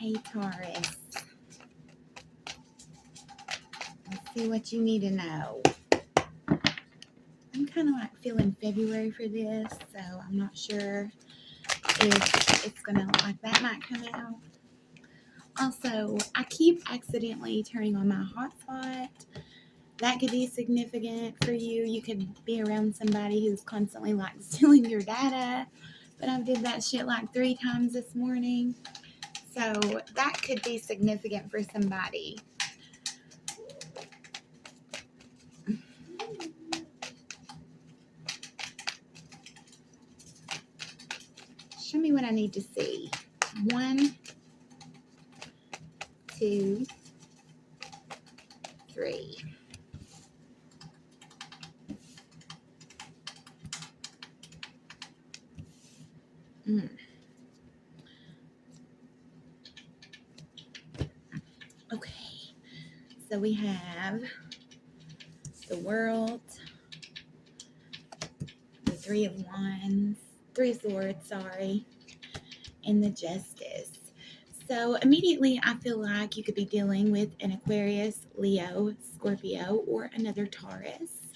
Hey, Taurus. Let's see what you need to know. I'm kind of like feeling February for this, so I'm not sure if it's going to look like that might come out. Also, I keep accidentally turning on my hotspot. That could be significant for you. You could be around somebody who's constantly like stealing your data, but I did that shit like 3 times this morning. So that could be significant for somebody. Show me what I need to see. 1, 2, 3. Okay, so we have the World, the Three of Wands, Three of Swords, sorry, and the Justice. So immediately I feel like you could be dealing with an Aquarius, Leo, Scorpio, or another Taurus.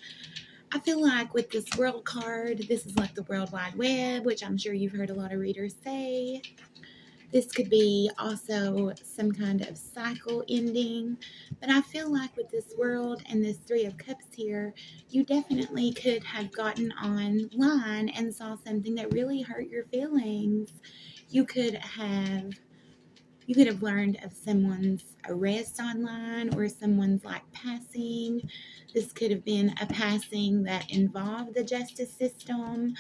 I feel like with this World card, this is like the World Wide Web, which I'm sure you've heard a lot of readers say. This could be also some kind of cycle ending. But I feel like with this World and this Three of Cups here, you definitely could have gotten online and saw something that really hurt your feelings. You could have learned of someone's arrest online or someone's like passing. This could have been a passing that involved the justice system.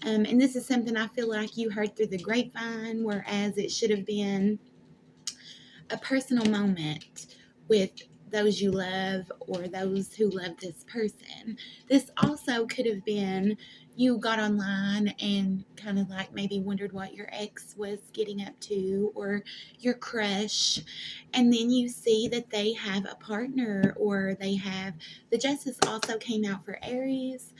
And this is something I feel like you heard through the grapevine, whereas it should have been a personal moment with those you love or those who love this person. This also could have been you got online and kind of like maybe wondered what your ex was getting up to or your crush, and then you see that they have a partner or they have the justice also came out for Aries.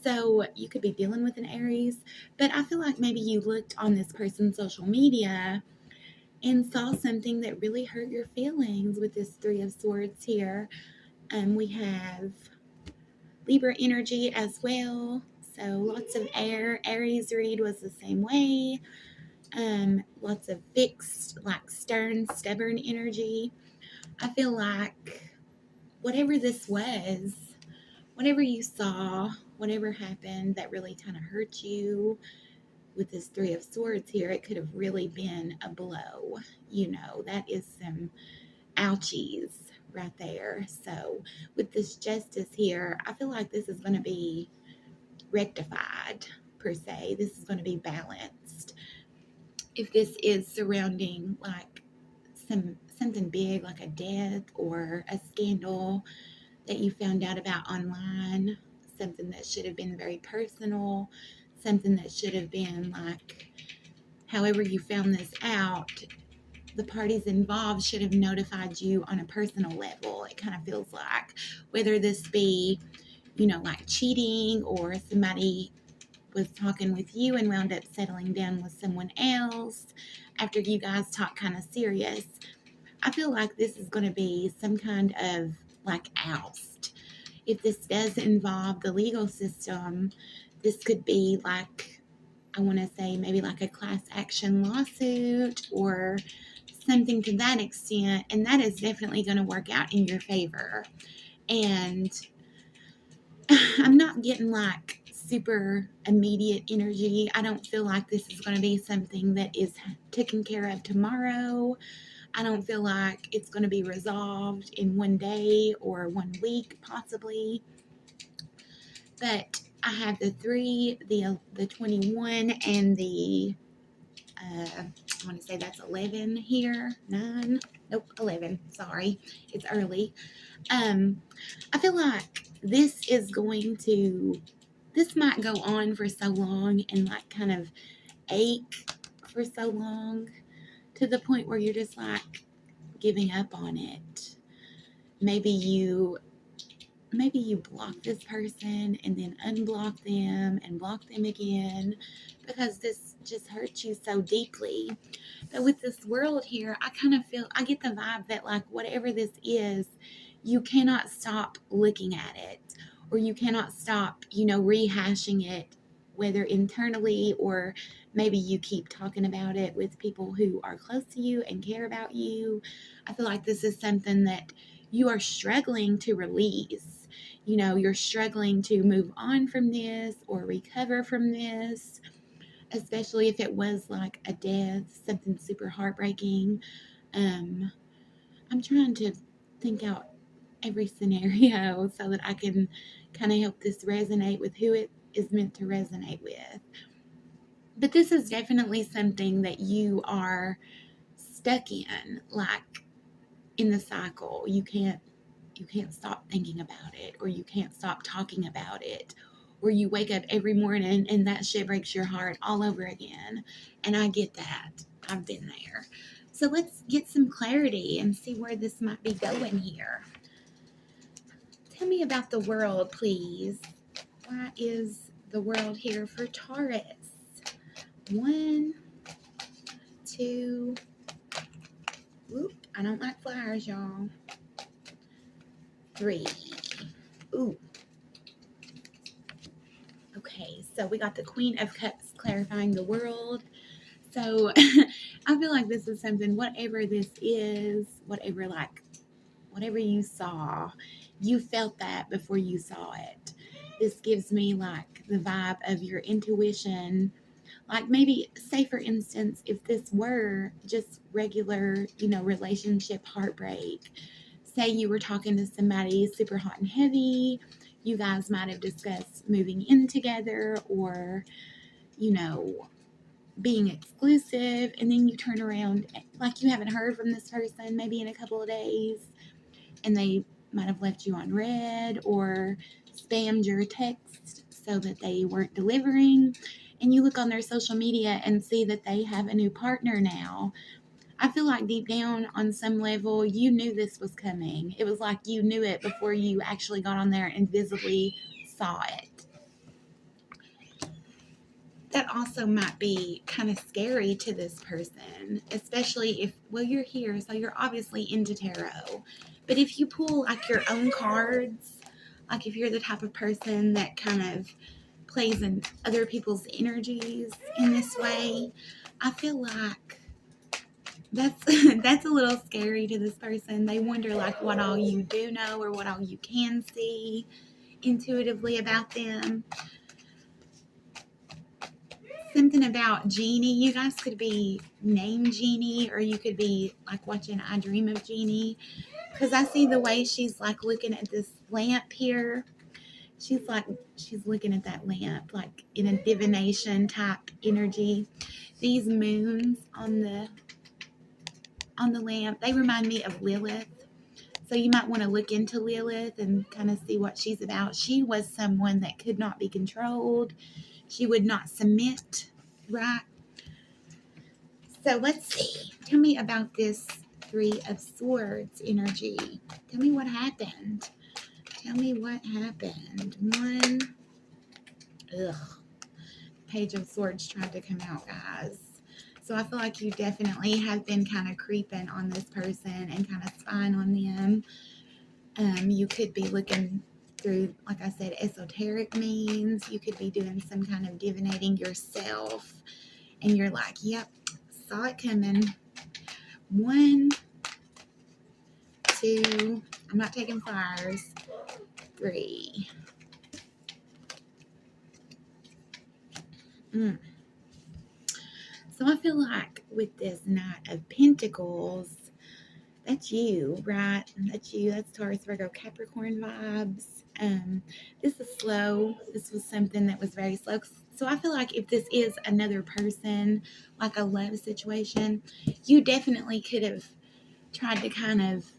So you could be dealing with an Aries, but I feel like maybe you looked on this person's social media and saw something that really hurt your feelings with this Three of Swords here. We have Libra energy as well. So lots of air. Aries read was the same way. Lots of fixed, like stern, stubborn energy. I feel like whatever this was, whatever you saw, whatever happened that really kind of hurt you with this Three of Swords here, it could have really been a blow. That is some ouchies right there. So with this Justice here, I feel like this is going to be rectified per se. This is going to be balanced. If this is surrounding like something big like a death or a scandal that you found out about online, something that should have been very personal, something that should have been like, however you found this out, the parties involved should have notified you on a personal level. It kind of feels like, whether this be, like cheating or somebody was talking with you and wound up settling down with someone else after you guys talk kind of serious. I feel like this is going to be some kind of like oust. If this does involve the legal system, this could be like, I want to say maybe like a class action lawsuit or something to that extent, and that is definitely going to work out in your favor. And I'm not getting like super immediate energy. I don't feel like this is going to be something that is taken care of tomorrow. I don't feel like it's going to be resolved in one day or 1 week, possibly. But I have the 3, the 21, and the I want to say that's 11 here. 9. Nope, 11. Sorry, it's early. I feel like this might go on for so long and like kind of ache for so long to the point where you're just like giving up on it. Maybe you maybe you block this person and then unblock them and block them again because this just hurts you so deeply. But with this world here, I kind of feel, I get the vibe that, like, whatever this is, you cannot stop looking at it, or you cannot stop, rehashing it, whether internally or maybe you keep talking about it with people who are close to you and care about you. I feel like this is something that you are struggling to release. You're struggling to move on from this or recover from this, especially if it was like a death, something super heartbreaking. Um, I'm trying to think out every scenario so that I can kind of help this resonate with who it is meant to resonate with. But this is definitely something that you are stuck in, like in the cycle. You can't stop thinking about it, or you can't stop talking about it, or you wake up every morning and that shit breaks your heart all over again. And I get that. I've been there. So let's get some clarity and see where this might be going here. Tell me about the world, please. Why is the world here for Taurus? 1, 2. Whoop, I don't like flowers, y'all. 3. Ooh. Okay, so we got the Queen of Cups clarifying the world. So I feel like this is something, whatever this is, whatever you saw, you felt that before you saw it. This gives me like the vibe of your intuition. Like, maybe, say for instance, if this were just regular, relationship heartbreak, say you were talking to somebody super hot and heavy, you guys might have discussed moving in together, or, being exclusive, and then you turn around, like, you haven't heard from this person maybe in a couple of days, and they might have left you on red or spammed your text so that they weren't delivering, and you look on their social media and see that they have a new partner now. I feel like deep down on some level, you knew this was coming. It was like you knew it before you actually got on there and visibly saw it. That also might be kind of scary to this person, especially if, well, you're here, so you're obviously into tarot. But if you pull like your own cards, like if you're the type of person that kind of plays in other people's energies in this way, I feel like that's that's a little scary to this person. They wonder like what all you do know or what all you can see intuitively about them. Something about Jeannie. You guys could be named Jeannie, or you could be like watching I Dream of Jeannie, because I see the way she's like looking at this lamp here. She's looking at that lamp like in a divination type energy. These moons on the lamp, they remind me of Lilith. So you might want to look into Lilith and kind of see what she's about. She was someone that could not be controlled. She would not submit, right? So let's see. Tell me about this 3 of Swords energy. Tell me what happened. Tell me what happened. 1. Ugh. Page of Swords tried to come out, guys. So I feel like you definitely have been kind of creeping on this person and kind of spying on them. You could be looking through, like I said, esoteric means. You could be doing some kind of divinating yourself. And you're like, yep, saw it coming. 1, 2, I'm not taking flowers. 3. So I feel like with this Knight of Pentacles, that's you, right? That's you. That's Taurus, Virgo, Capricorn vibes. This is slow. This was something that was very slow. So I feel like if this is another person, like a love situation, you definitely could have tried to kind of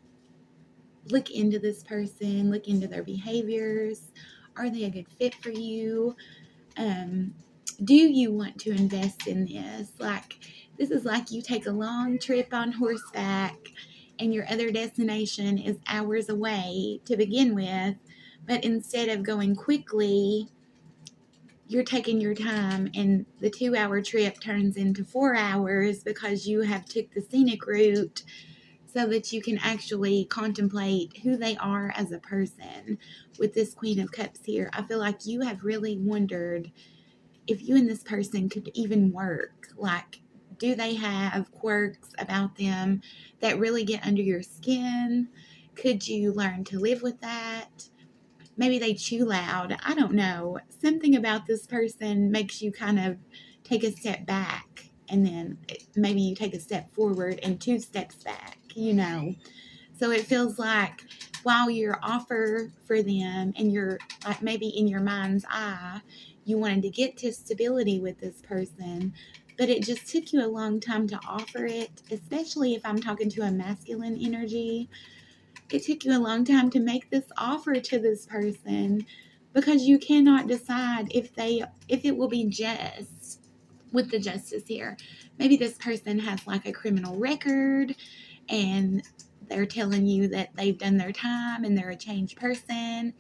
look into this person, look into their behaviors. Are they a good fit for you? Do you want to invest in this? Like, this is like you take a long trip on horseback and your other destination is hours away to begin with, But instead of going quickly, you're taking your time, and the 2-hour trip turns into 4 hours because you have took the scenic route so that you can actually contemplate who they are as a person. With this Queen of Cups here, I feel like you have really wondered if you and this person could even work. Like, do they have quirks about them that really get under your skin? Could you learn to live with that? Maybe they chew loud. I don't know. Something about this person makes you kind of take a step back, and then maybe you take a step forward and 2 steps back, So it feels like while your offer for them, and you're like maybe in your mind's eye, you wanted to get to stability with this person, but it just took you a long time to offer it, especially if I'm talking to a masculine energy. It took you a long time to make this offer to this person because you cannot decide if it will be just. With the justice here, maybe this person has like a criminal record, and they're telling you that they've done their time and they're a changed person.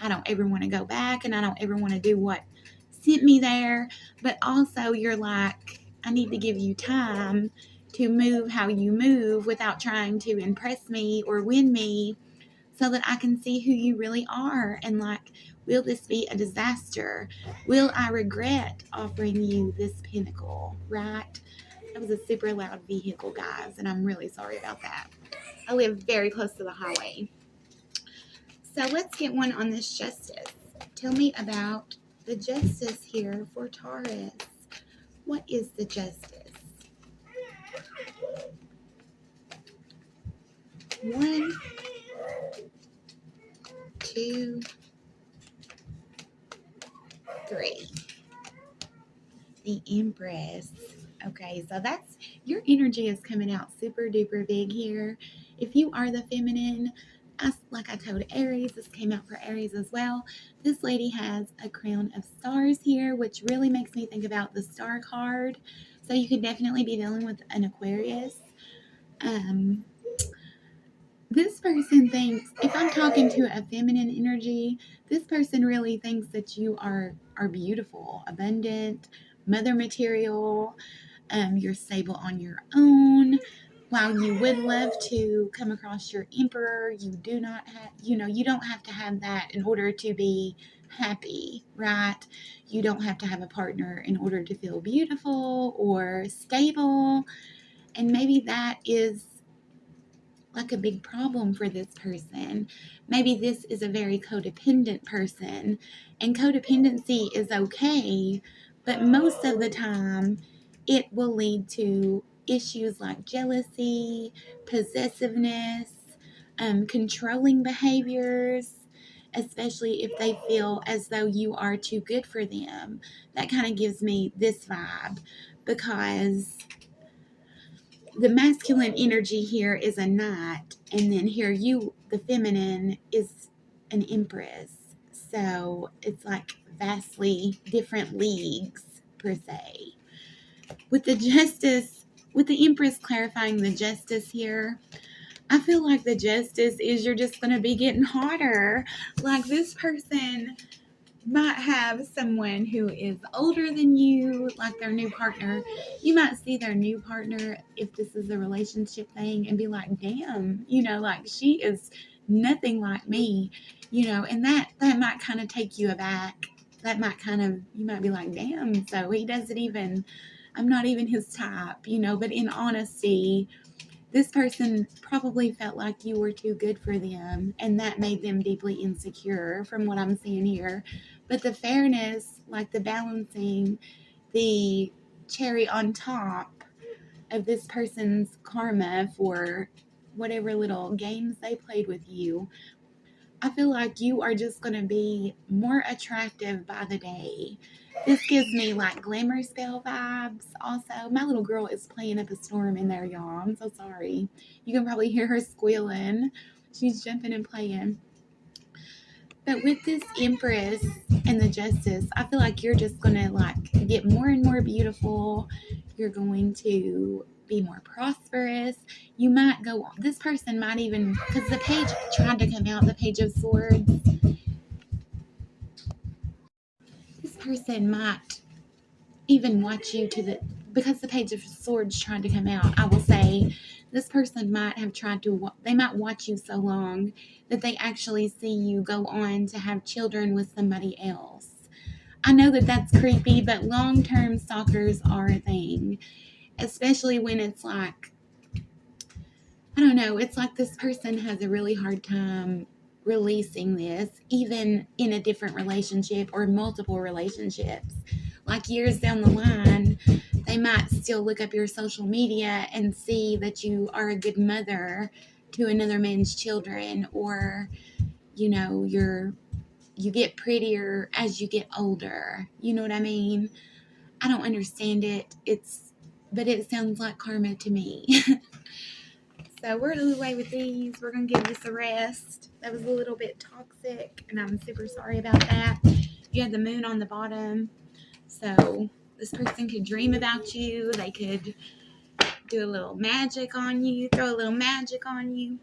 I don't ever want to go back, and I don't ever want to do what sent me there. But also, you're like, I need to give you time to move how you move without trying to impress me or win me, so that I can see who you really are. And like, will this be a disaster? Will I regret offering you this pinnacle, right? That was a super loud vehicle, guys, and I'm really sorry about that. I live very close to the highway. So let's get one on this justice. Tell me about the justice here for Taurus. What is the justice? 1, 2, 3. The Empress. Okay, so that's your energy is coming out super duper big here. If you are the feminine, like I told Aries, this came out for Aries as well. This lady has a crown of stars here, which really makes me think about the star card. So you could definitely be dealing with an Aquarius. This person thinks, if I'm talking to a feminine energy, this person really thinks that you are beautiful, abundant, mother material. You're stable on your own. While you would love to come across your emperor, you do not have, you don't have to have that in order to be happy, right? You don't have to have a partner in order to feel beautiful or stable. And maybe that is like a big problem for this person. Maybe this is a very codependent person, and codependency is okay, but most of the time it will lead to issues like jealousy, possessiveness, controlling behaviors, especially if they feel as though you are too good for them. That kind of gives me this vibe, because the masculine energy here is a knight, and then here the feminine, is an empress. So it's like vastly different leagues per se. With the justice, with the empress clarifying the justice here, I feel like the justice is you're just going to be getting hotter. Like, this person might have someone who is older than you, like their new partner. You might see their new partner, if this is a relationship thing, and be like, damn, like, she is nothing like me, and that might kind of take you aback. That might you might be like, damn, so he doesn't even, I'm not even his type, but in honesty, this person probably felt like you were too good for them, and that made them deeply insecure from what I'm seeing here. But the fairness, like the balancing, the cherry on top of this person's karma for whatever little games they played with you, I feel like you are just going to be more attractive by the day. This gives me like glamour spell vibes. Also, my little girl is playing up a storm in there, y'all. I'm so sorry. You can probably hear her squealing. She's jumping and playing. But with this Empress and the Justice, I feel like you're just going to like get more and more beautiful. You're going to be more prosperous. You might go, this person might even, because the page tried to come out, the Page of Swords. person might even watch you because the Page of Swords tried to come out. I will say this person might have they might watch you so long that they actually see you go on to have children with somebody else. I know that that's creepy, but long-term stalkers are a thing, especially when it's like, I don't know, it's like this person has a really hard time releasing this, even in a different relationship or multiple relationships. Like years down the line, they might still look up your social media and see that you are a good mother to another man's children, or, you know, you get prettier as you get older. You know what I mean? I don't understand it. But it sounds like karma to me. So we're going to do away with these. We're going to give this a rest. That was a little bit toxic, and I'm super sorry about that. You had the moon on the bottom. So this person could dream about you. They could do a little magic on you, throw a little magic on you.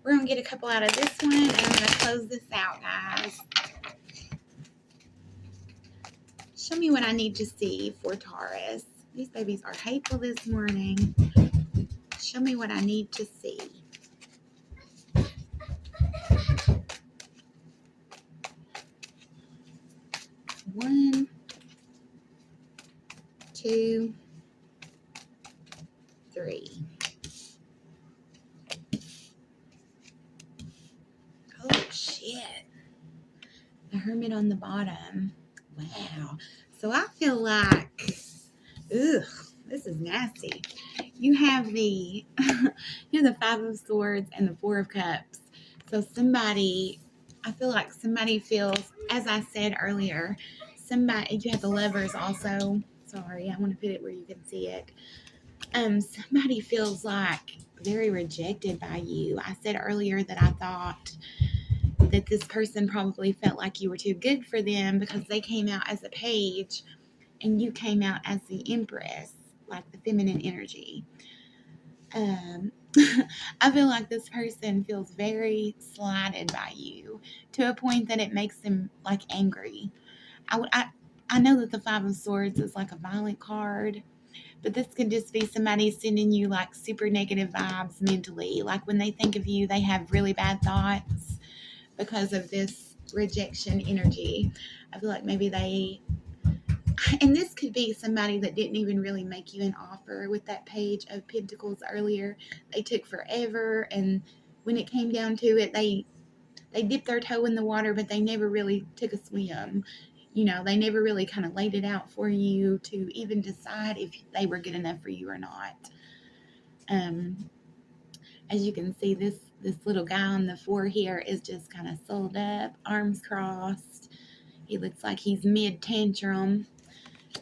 We're going to get a couple out of this one, and I'm going to close this out, guys. Show me what I need to see for Taurus. These babies are hateful this morning. Show me what I need to see. One, two, three. Oh, shit. The Hermit on the bottom. Wow. So I feel like, ugh, this is nasty. You have the Five of Swords and the Four of Cups. So I feel like somebody feels, as I said earlier, you have the Lovers also. Sorry, I want to put it where you can see it. Somebody feels like very rejected by you. I said earlier that I thought that this person probably felt like you were too good for them because they came out as a page and you came out as the Empress, like the feminine energy. I feel like this person feels very slighted by you to a point that it makes them like angry. I know that the Five of Swords is like a violent card, but this could just be somebody sending you like super negative vibes mentally. Like when they think of you, they have really bad thoughts because of this rejection energy. I feel like maybe and this could be somebody that didn't even really make you an offer with that Page of Pentacles earlier. They took forever, and when it came down to it, they dipped their toe in the water, but they never really took a swim. You know, they never really kind of laid it out for you to even decide if they were good enough for you or not. As you can see, this little guy on the 4 here is just kind of sold up, arms crossed. He looks like he's mid-tantrum.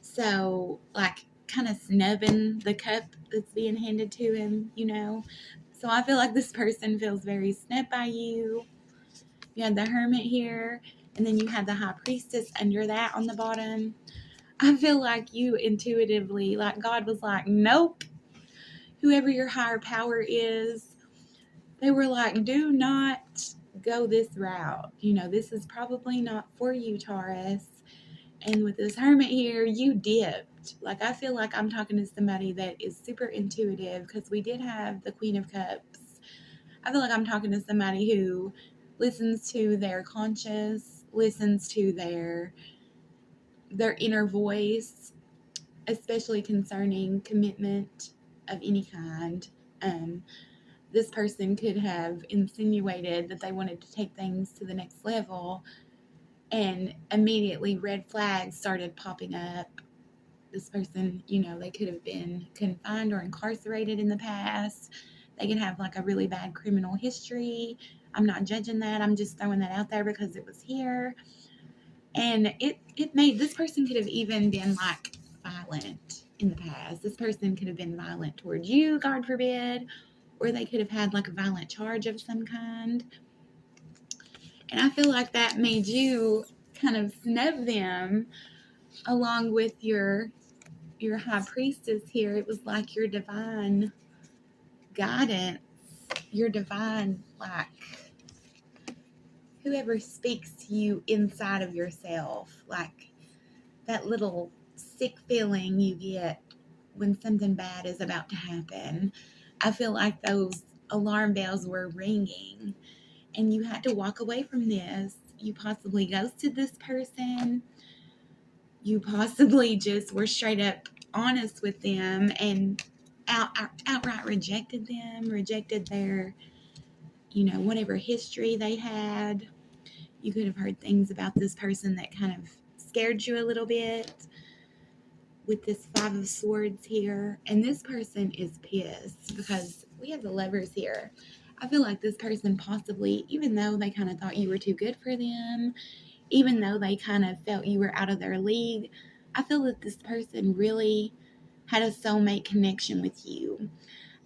So, like, kind of snubbing the cup that's being handed to him, you know. So I feel like this person feels very snubbed by you. You had the Hermit here, and then you had the High Priestess under that on the bottom. I feel like you intuitively, like God was like, nope. Whoever your higher power is, they were like, do not go this route. You know, this is probably not for you, Taurus. And with this Hermit here, you dipped. Like, I feel like I'm talking to somebody that is super intuitive because we did have the Queen of Cups. I feel like I'm talking to somebody who listens to their conscience, listens to their inner voice, especially concerning commitment of any kind. This person could have insinuated that they wanted to take things to the next level, and immediately red flags started popping up. This person, you know, they could have been confined or incarcerated in the past. They could have like a really bad criminal history. I'm not judging that. I'm just throwing that out there because it was here. And it made, this person could have even been like violent in the past. This person could have been violent towards you, God forbid, or they could have had like a violent charge of some kind. And I feel like that made you kind of snub them along with your High Priestess here. It was like your divine guidance, your divine, like, whoever speaks to you inside of yourself. Like, that little sick feeling you get when something bad is about to happen. I feel like those alarm bells were ringing and you had to walk away from this. You possibly ghosted this person. You possibly just were straight up honest with them and outright rejected them, rejected their, whatever history they had. You could have heard things about this person that kind of scared you a little bit with this Five of Swords here. And this person is pissed because we have the Lovers here. I feel like this person possibly, even though they kind of thought you were too good for them, even though they kind of felt you were out of their league, I feel that this person really had a soulmate connection with you.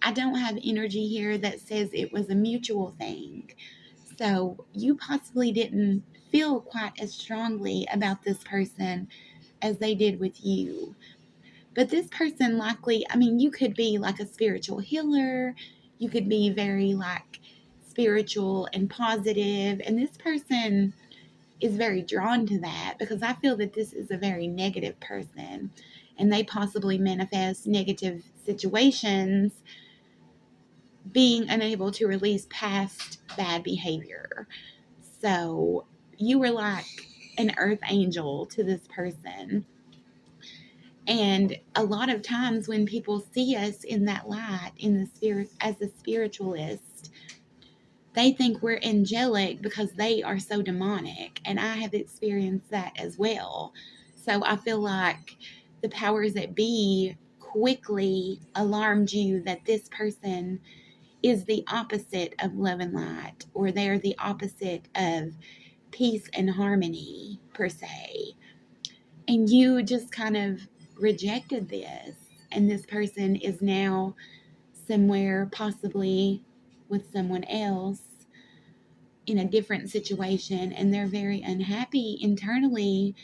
I don't have energy here that says it was a mutual thing. So you possibly didn't feel quite as strongly about this person as they did with you. But this person likely, I mean, you could be like a spiritual healer. You could be very like spiritual and positive. And this person is very drawn to that because I feel that this is a very negative person and they possibly manifest negative situations being unable to release past bad behavior. So you were like an earth angel to this person. And a lot of times when people see us in that light, in the spirit, as a spiritualist, they think we're angelic because they are so demonic. And I have experienced that as well. So I feel like the powers that be quickly alarmed you that this person is the opposite of love and light, or they're the opposite of peace and harmony, per se. And you just kind of rejected this. And this person is now somewhere, possibly with someone else in a different situation, and they're very unhappy internally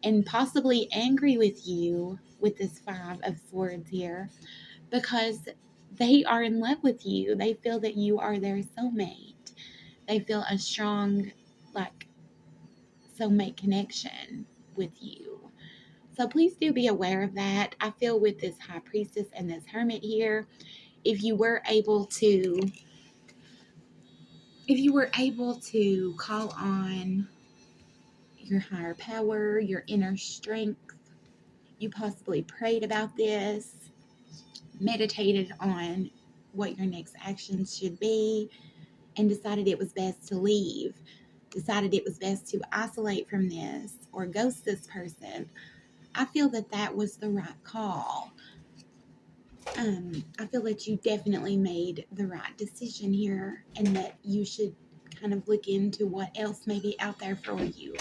and possibly angry with you with this Five of Swords here because they are in love with you. They feel that you are their soulmate. They feel a strong, like, soulmate connection with you. So please do be aware of that. I feel with this High Priestess and this Hermit here, if you were able to call on your higher power, your inner strength, you possibly prayed about this, meditated on what your next actions should be, and decided it was best to leave, decided it was best to isolate from this or ghost this person, I feel that that was the right call. I feel that you definitely made the right decision here and that you should kind of look into what else may be out there for you.